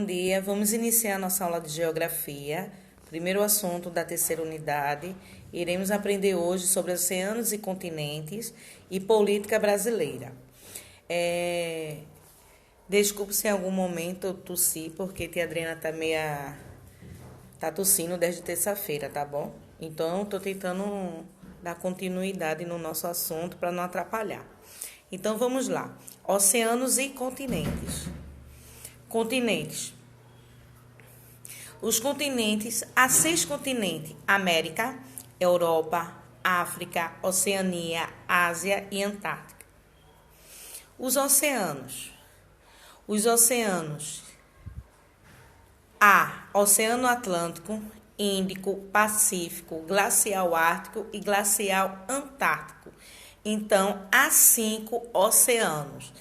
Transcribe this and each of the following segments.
Bom dia, vamos iniciar nossa aula de Geografia, primeiro assunto da terceira unidade. Iremos aprender hoje sobre oceanos e continentes e política brasileira. Desculpe se em algum momento eu tossi, porque tia Adriana tá tossindo desde terça-feira, tá bom? Então, estou tentando dar continuidade no nosso assunto para não atrapalhar. Então, vamos lá. Oceanos e continentes. Continentes. Os continentes, há 6 continentes: América, Europa, África, Oceania, Ásia e Antártica. Os oceanos. Os oceanos. Há Oceano Atlântico, Índico, Pacífico, Glacial Ártico e Glacial Antártico. Então, há 5 oceanos: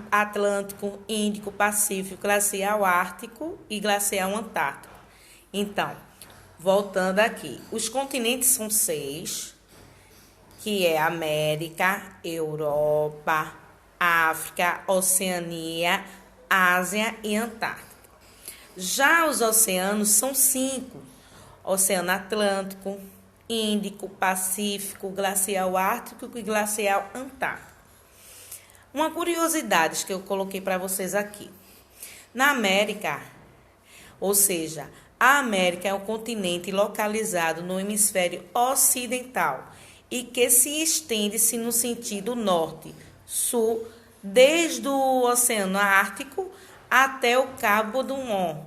Atlântico, Índico, Pacífico, Glacial Ártico e Glacial Antártico. Então, voltando aqui, os continentes são 6, que é América, Europa, África, Oceania, Ásia e Antártica. Já os oceanos são 5: Oceano Atlântico, Índico, Pacífico, Glacial Ártico e Glacial Antártico. Uma curiosidade que eu coloquei para vocês aqui. Na América, ou seja, a América é um continente localizado no hemisfério ocidental e que se estende-se no sentido norte-sul, desde o Oceano Ártico até o Cabo do Mon,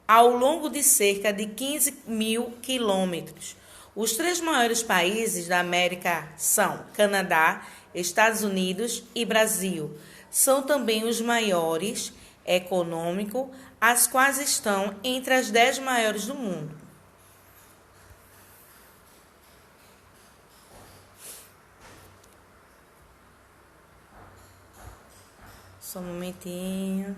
ao longo de cerca de 15.000 quilômetros. Os 3 maiores países da América são Canadá, Estados Unidos e Brasil. São também os maiores econômicos, as quais estão entre as 10 maiores do mundo. Só um momentinho.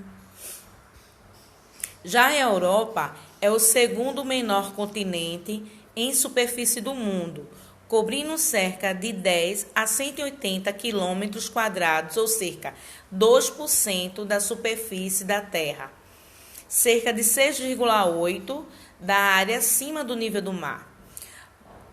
Já a Europa é o segundo menor continente em superfície do mundo, cobrindo cerca de 10 a 180 quilômetros quadrados, ou cerca de 2% da superfície da Terra, cerca de 6,8% da área acima do nível do mar.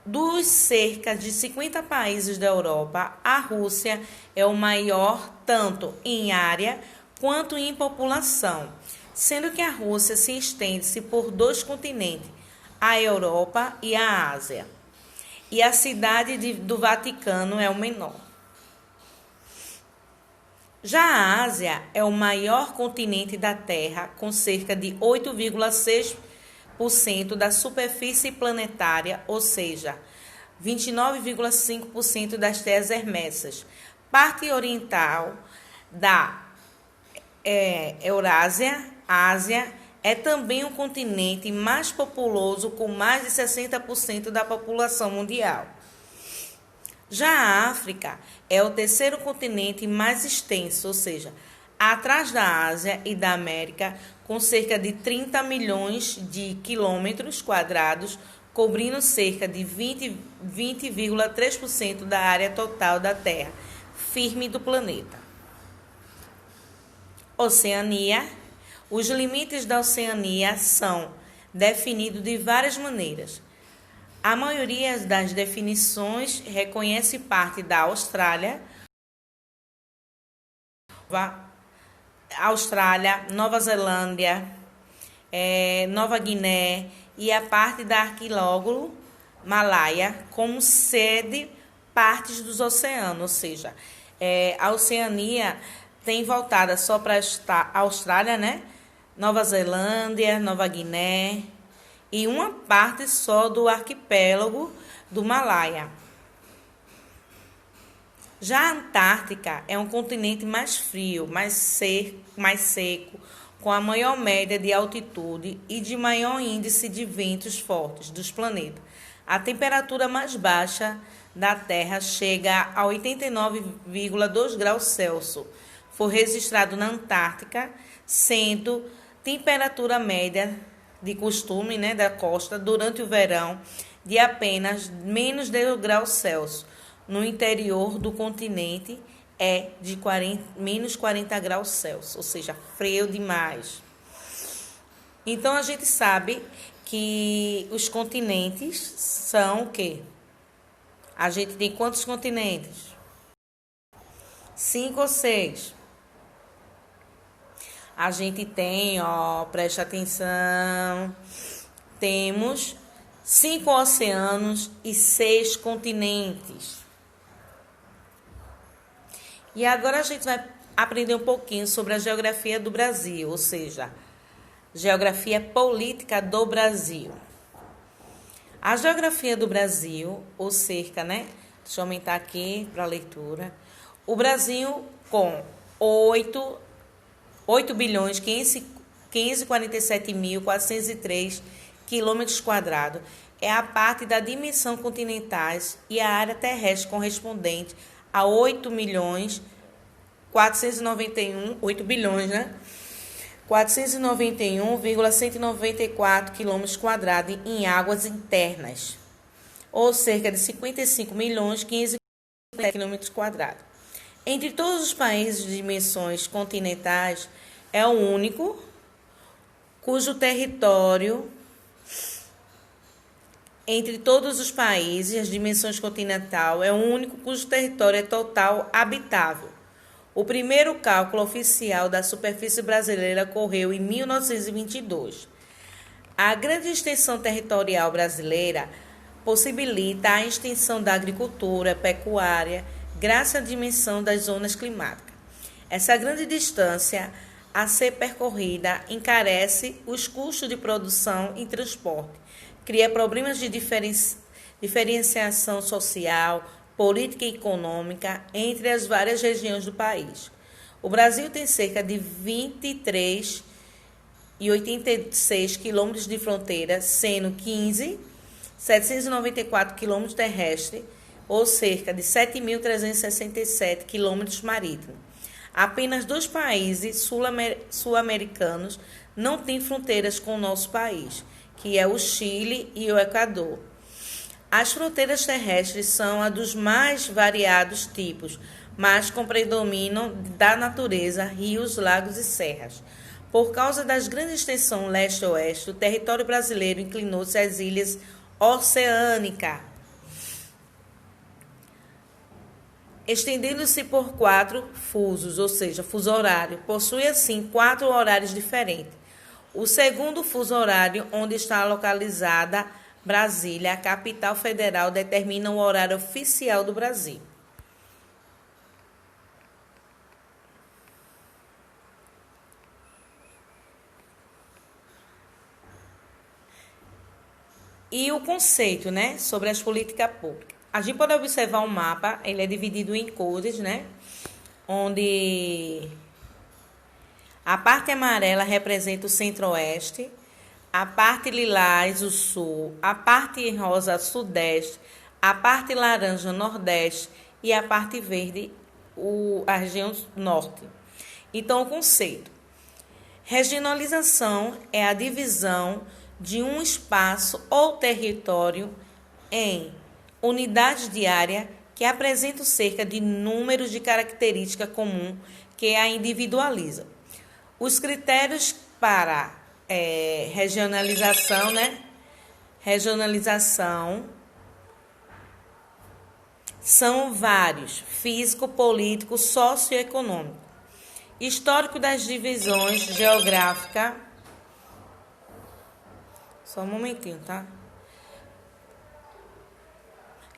Dos cerca de 50 países da Europa, a Rússia é o maior tanto em área quanto em população, sendo que a Rússia se estende por 2 continentes, a Europa e a Ásia. E a cidade do Vaticano é o menor. Já a Ásia é o maior continente da Terra, com cerca de 8,6% da superfície planetária, ou seja, 29,5% das terras herméticas. Parte oriental da Eurásia, Ásia, é também um continente mais populoso, com mais de 60% da população mundial. Já a África é o terceiro continente mais extenso, ou seja, atrás da Ásia e da América, com cerca de 30 milhões de quilômetros quadrados, cobrindo cerca de 20,3% da área total da Terra firme do planeta. Oceania. Os limites da Oceania são definidos de várias maneiras. A maioria das definições reconhece parte da Austrália, Nova Zelândia, Nova Guiné e a parte da arquipélago Malaya como sede partes dos oceanos, ou seja, a Oceania tem voltada só para a Austrália, né? Nova Zelândia, Nova Guiné e uma parte só do arquipélago do Malaya. Já a Antártica é um continente mais frio, mais seco, com a maior média de altitude e de maior índice de ventos fortes dos planetas. A temperatura mais baixa da Terra chega a 89,2 graus Celsius. Foi registrado na Antártica, sendo temperatura média de costume, né, da costa durante o verão de apenas menos de 1 grau Celsius. No interior do continente é de menos 40 graus Celsius, ou seja, frio demais. Então, a gente sabe que os continentes são o quê? A gente tem quantos continentes? 5 ou 6? A gente tem, preste atenção, temos 5 oceanos e 6 continentes. E agora a gente vai aprender um pouquinho sobre a geografia do Brasil, ou seja, geografia política do Brasil. A geografia do Brasil, ou cerca, Deixa eu aumentar aqui para a leitura. O Brasil com 8.547.403 quilômetros quadrados é a parte da dimensão continentais e a área terrestre correspondente a 8 bilhões, 491,194 quilômetros quadrados em águas internas, ou cerca de 55.540 quilômetros quadrados. Entre todos os países de dimensões continentais, é o único cujo território, entre todos os países, as dimensões continental, é o único cujo território é total habitável. O primeiro cálculo oficial da superfície brasileira ocorreu em 1922. A grande extensão territorial brasileira possibilita a extensão da agricultura, pecuária, graças à dimensão das zonas climáticas. Essa grande distância a ser percorrida encarece os custos de produção e transporte, cria problemas de diferenciação social, política e econômica entre as várias regiões do país. O Brasil tem cerca de 23,86 quilômetros de fronteira, sendo 15,794 quilômetros terrestres, ou cerca de 7.367 quilômetros marítimos. Apenas 2 países sul-americanos não têm fronteiras com o nosso país, que é o Chile e o Equador. As fronteiras terrestres são a dos mais variados tipos, mas com predomínio da natureza, rios, lagos e serras. Por causa das grandes extensões leste-oeste, o território brasileiro inclinou-se às ilhas oceânicas, estendendo-se por 4 fusos, ou seja, fuso horário. Possui, assim, 4 horários diferentes. O segundo fuso horário, onde está localizada Brasília, a capital federal, determina o horário oficial do Brasil. E o conceito, sobre as políticas públicas. A gente pode observar um mapa, ele é dividido em cores, onde a parte amarela representa o centro-oeste, a parte lilás, o sul, a parte rosa, o sudeste, a parte laranja, o nordeste e a parte verde, a região norte. Então, o conceito. Regionalização é a divisão de um espaço ou território em unidades de área que apresentam cerca de números de característica comum que a individualizam. Os critérios para regionalização, regionalização são vários: físico, político, socioeconômico, histórico das divisões geográficas. Só um momentinho, tá?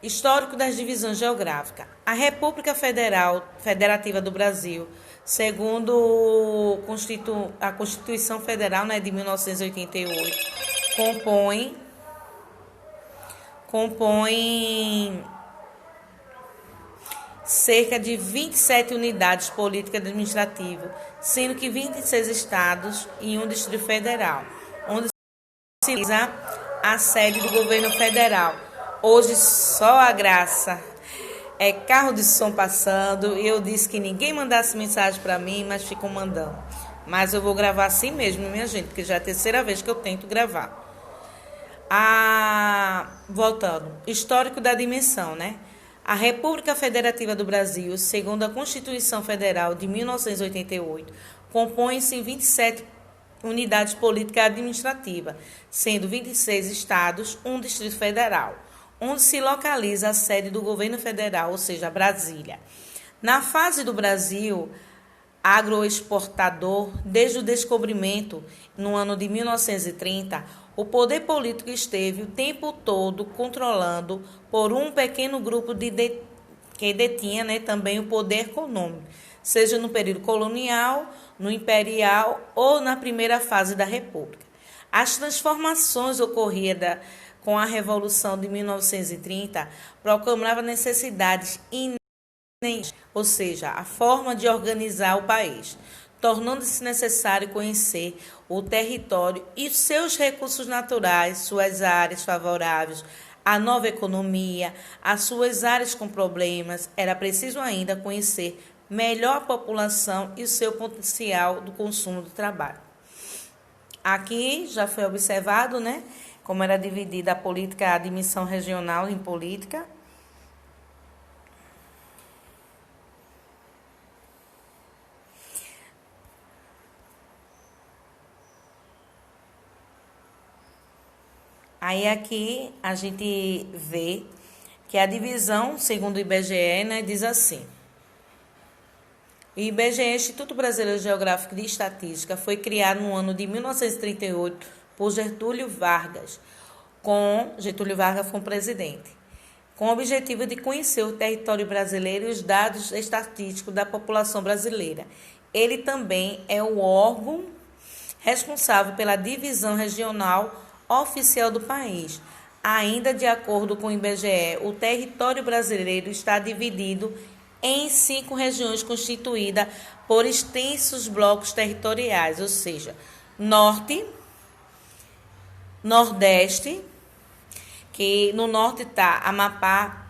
Histórico das divisões geográficas. A República Federativa do Brasil, segundo a Constituição Federal, de 1988, compõe cerca de 27 unidades políticas administrativas, sendo que 26 estados e um Distrito Federal, onde se realiza a sede do governo federal. Hoje só a graça é carro de som passando. Eu disse que ninguém mandasse mensagem para mim, mas ficam mandando. Mas eu vou gravar assim mesmo, minha gente, porque já é a terceira vez que eu tento gravar. Voltando, histórico da dimensão, A República Federativa do Brasil, segundo a Constituição Federal de 1988, compõe-se em 27 unidades políticas e administrativas, sendo 26 estados, um Distrito Federal, onde se localiza a sede do governo federal, ou seja, Brasília. Na fase do Brasil agroexportador, desde o descobrimento, no ano de 1930, o poder político esteve o tempo todo controlando por um pequeno grupo que detinha, também o poder econômico, seja no período colonial, no imperial ou na primeira fase da República. As transformações ocorridas com a Revolução de 1930 proclamavam necessidades inerentes, ou seja, a forma de organizar o país, tornando-se necessário conhecer o território e seus recursos naturais, suas áreas favoráveis, a nova economia, as suas áreas com problemas. Era preciso ainda conhecer melhor a população e o seu potencial do consumo do trabalho. Aqui já foi observado, como era dividida a política, a admissão regional em política. Aí aqui a gente vê que a divisão, segundo o IBGE, diz assim: o IBGE, Instituto Brasileiro Geográfico e de Estatística, foi criado no ano de 1938 por Getúlio Vargas, Getúlio Vargas foi presidente, com o objetivo de conhecer o território brasileiro e os dados estatísticos da população brasileira. Ele também é o órgão responsável pela divisão regional oficial do país. Ainda de acordo com o IBGE, o território brasileiro está dividido em 5 regiões constituídas por extensos blocos territoriais, ou seja, Norte, Nordeste, que no Norte está Amapá,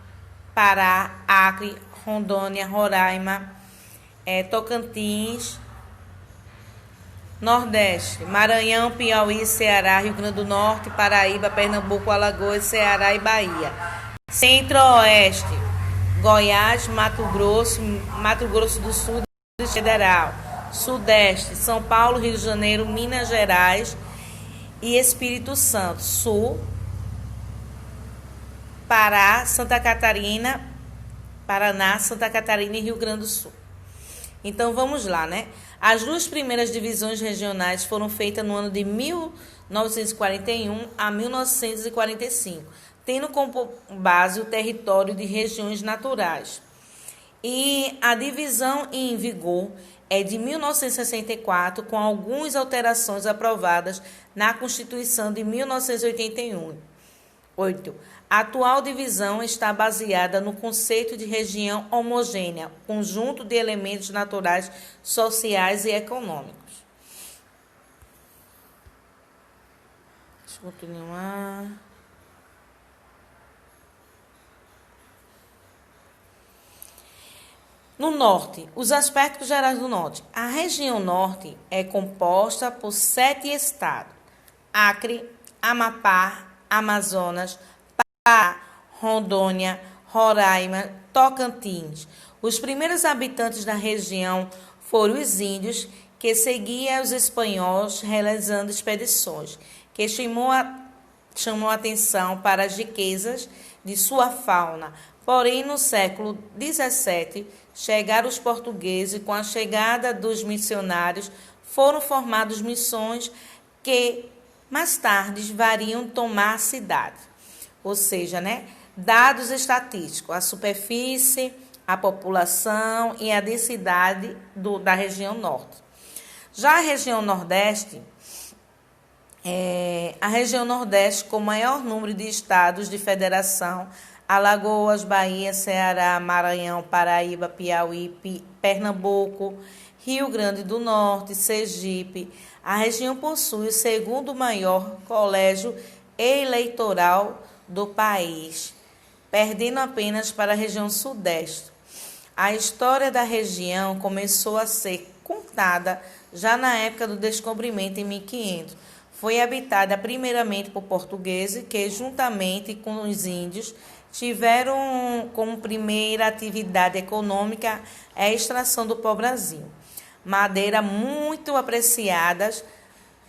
Pará, Acre, Rondônia, Roraima, Tocantins. Nordeste, Maranhão, Piauí, Ceará, Rio Grande do Norte, Paraíba, Pernambuco, Alagoas, Ceará e Bahia. Centro-Oeste, Goiás, Mato Grosso do Sul e Federal. Sudeste, São Paulo, Rio de Janeiro, Minas Gerais e Espírito Santo. Sul, Pará, Santa Catarina, Paraná, Santa Catarina e Rio Grande do Sul. Então vamos lá, As 2 primeiras divisões regionais foram feitas no ano de 1941 a 1945, tendo como base o território de regiões naturais. E a divisão em vigor é de 1964, com algumas alterações aprovadas na Constituição de 1988. A atual divisão está baseada no conceito de região homogênea, conjunto de elementos naturais, sociais e econômicos. Deixa eu continuar. No Norte, os aspectos gerais do Norte. A região Norte é composta por 7 estados: Acre, Amapá, Amazonas, Pará, Rondônia, Roraima, Tocantins. Os primeiros habitantes da região foram os índios, que seguiam os espanhóis realizando expedições, que chamou a atenção para as riquezas de sua fauna. Porém, no século XVII, chegaram os portugueses e com a chegada dos missionários foram formadas missões que mais tarde variam tomar a cidade. Ou seja, dados estatísticos, a superfície, a população e a densidade da região norte. Já a região nordeste, com o maior número de estados de federação: Alagoas, Bahia, Ceará, Maranhão, Paraíba, Piauí, Pernambuco, Rio Grande do Norte, Sergipe. A região possui o segundo maior colégio eleitoral do país, perdendo apenas para a região sudeste. A história da região começou a ser contada já na época do descobrimento, em 1500. Foi habitada primeiramente por portugueses, que, juntamente com os índios, tiveram como primeira atividade econômica a extração do pau-brasil, madeira muito apreciada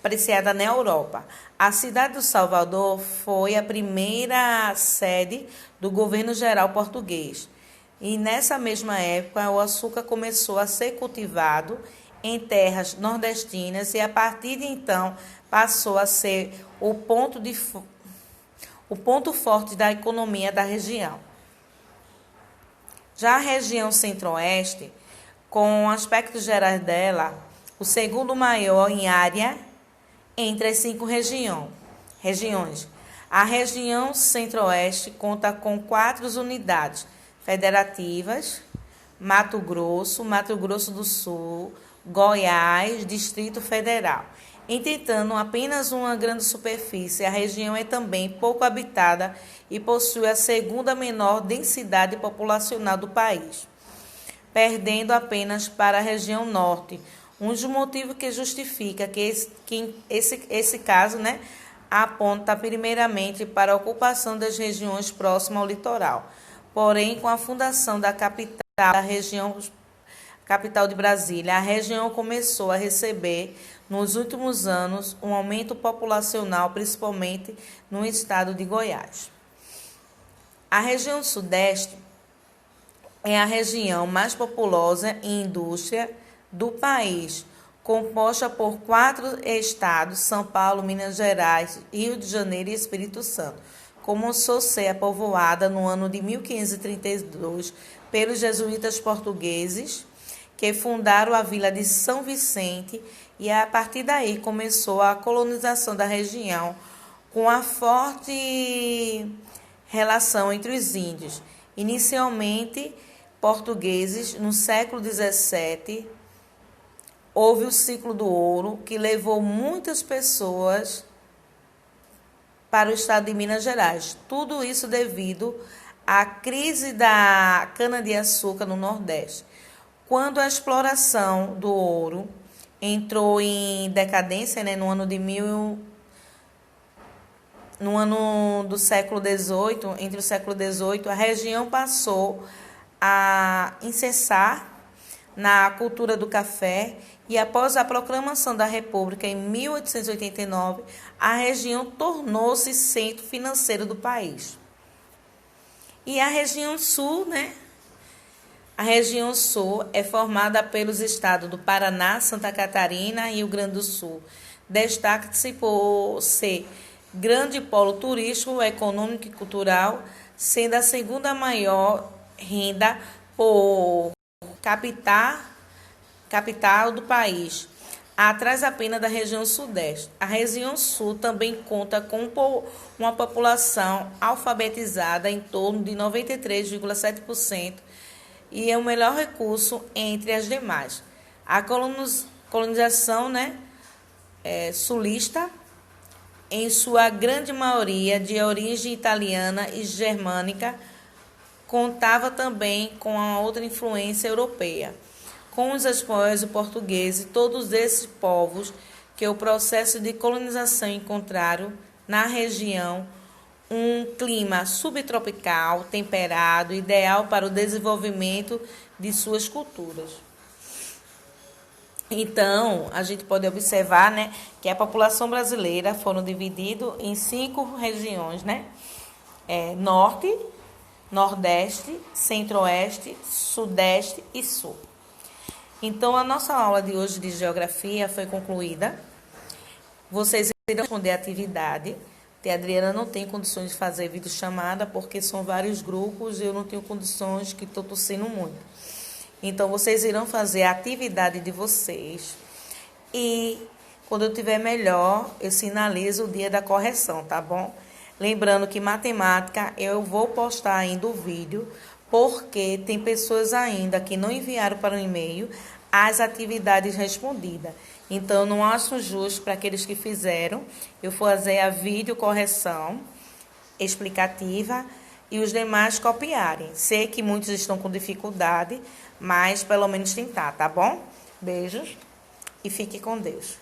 apreciada na Europa. A cidade do Salvador foi a primeira sede do governo geral português. E nessa mesma época, o açúcar começou a ser cultivado em terras nordestinas e a partir de então passou a ser o ponto forte da economia da região. Já a região centro-oeste, com aspectos gerais dela, o segundo maior em área entre as 5 regiões. A região centro-oeste conta com 4 unidades federativas: Mato Grosso do Sul, Goiás, Distrito Federal. Entretanto, apenas uma grande superfície, a região é também pouco habitada e possui a segunda menor densidade populacional do país, perdendo apenas para a região norte. Um dos motivos que justifica que esse caso, aponta primeiramente para a ocupação das regiões próximas ao litoral. Porém, com a fundação da capital de Brasília, a região começou a receber, nos últimos anos, um aumento populacional, principalmente no estado de Goiás. A região sudeste é a região mais populosa em indústria do país, composta por 4 estados: São Paulo, Minas Gerais, Rio de Janeiro e Espírito Santo. Começou a ser povoada no ano de 1532 pelos jesuítas portugueses, que fundaram a vila de São Vicente, e a partir daí começou a colonização da região, com a forte relação entre os índios, inicialmente portugueses. No século XVII, houve o ciclo do ouro, que levou muitas pessoas para o estado de Minas Gerais. Tudo isso devido à crise da cana-de-açúcar no Nordeste. Quando a exploração do ouro entrou em decadência, no ano do século XVIII, entre o século XVIII, a região passou a incessar na cultura do café, e após a proclamação da República em 1889, a região tornou-se centro financeiro do país. E a região sul, A região sul é formada pelos estados do Paraná, Santa Catarina e Rio Grande do Sul. Destaca-se por ser grande polo turístico, econômico e cultural, sendo a segunda maior renda por capital do país, atrás apenas da região sudeste. A região sul também conta com uma população alfabetizada em torno de 93,7%, e é o melhor recurso entre as demais. A colonização sulista, em sua grande maioria de origem italiana e germânica, contava também com a outra influência europeia. Com os espanhóis e portugueses, todos esses povos que o processo de colonização encontraram na região um clima subtropical, temperado, ideal para o desenvolvimento de suas culturas. Então, a gente pode observar, que a população brasileira foram divididas em 5 regiões, Norte, Nordeste, Centro-Oeste, Sudeste e Sul. Então, a nossa aula de hoje de Geografia foi concluída. Vocês irão responder a atividade. A Adriana não tem condições de fazer videochamada, porque são vários grupos e eu não tenho condições, que estou tossindo muito. Então, vocês irão fazer a atividade de vocês. E, quando eu tiver melhor, eu sinalizo o dia da correção, tá bom? Lembrando que matemática eu vou postar ainda o vídeo, porque tem pessoas ainda que não enviaram para o e-mail as atividades respondidas. Então, não acho justo para aqueles que fizeram eu fazer a videocorreção explicativa e os demais copiarem. Sei que muitos estão com dificuldade, mas pelo menos tentar, tá bom? Beijos e fique com Deus.